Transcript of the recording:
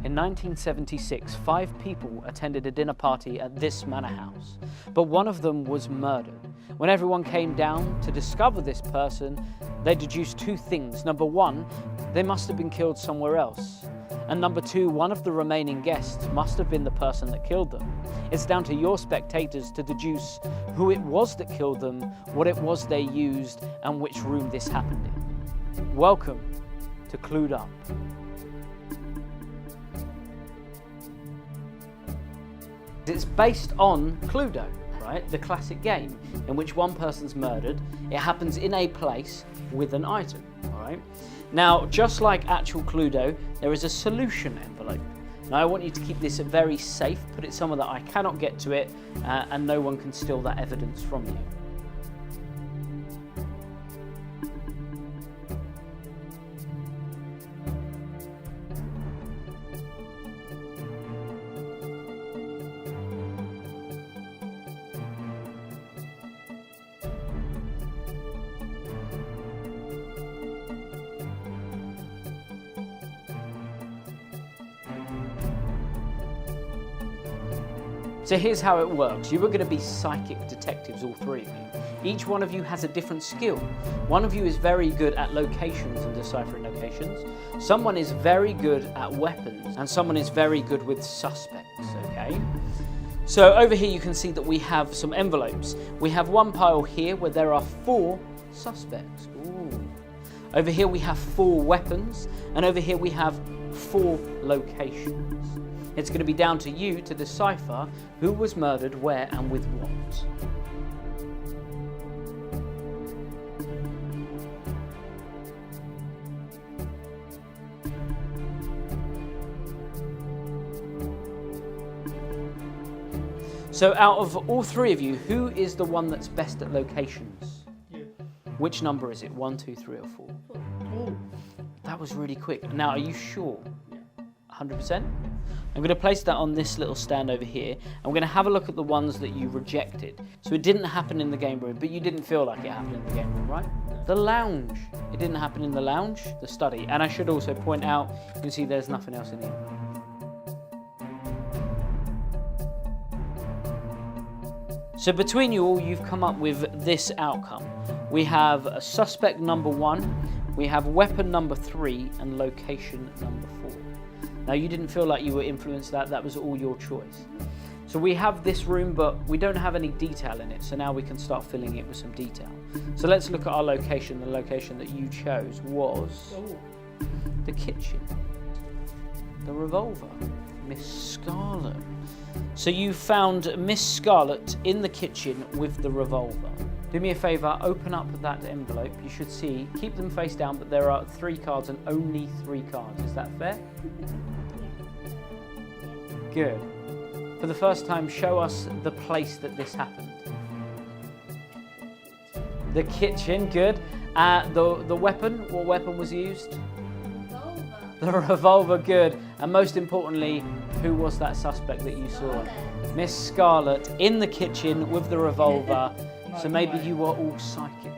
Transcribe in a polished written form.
In 1976, 5 people attended a dinner party at this manor house, but one of them was murdered. When everyone came down to discover this person, they deduced 2 things. Number 1, they must have been killed somewhere else. And number 2, one of the remaining guests must have been the person that killed them. It's down to your spectators to deduce who it was that killed them, what it was they used, and which room this happened in. Welcome to Clued Up. It's based on Cluedo, right? The classic game in which one person's murdered. It happens in a place with an item, all right? Now, just like actual Cluedo, there is a solution envelope. Now, I want you to keep this very safe, put it somewhere that I cannot get to it, and no one can steal that evidence from you. So here's how it works. You are going to be psychic detectives, all 3 of you. Each one of you has a different skill. One of you is very good at locations and deciphering locations. Someone is very good at weapons, and someone is very good with suspects, okay? So over here you can see that we have some envelopes. We have one pile here where there are 4 suspects. Ooh. Over here we have 4 weapons, and over here we have 4 locations. It's going to be down to you to decipher who was murdered, where, and with what. So out of all 3 of you, who is the one that's best at locations? You. Which number is it? 1, 2, 3, or 4? 4. That was really quick. Now, are you sure? 100%? I'm going to place that on this little stand over here, and we're going to have a look at the ones that you rejected. So it didn't happen in the game room, but you didn't feel like it happened in the game room, right? The lounge. It didn't happen in the lounge, the study. And I should also point out, you can see there's nothing else in here. So between you all, you've come up with this outcome. We have a suspect number 1, we have weapon number 3, and location number 4. Now, you didn't feel like you were influenced, that was all your choice. So we have this room, but we don't have any detail in it, so now we can start filling it with some detail. So let's look at our location. The location that you chose was the kitchen, the revolver, Miss Scarlet. So you found Miss Scarlet in the kitchen with the revolver. Do me a favour, open up that envelope. You should see, keep them face down, but there are 3 cards and only 3 cards. Is that fair? Good. For the first time, show us the place that this happened. The kitchen, good. The weapon, what weapon was used? Revolver. The revolver, good. And most importantly, who was that suspect that you saw? Miss Scarlet in the kitchen with the revolver. So maybe you were all psychic.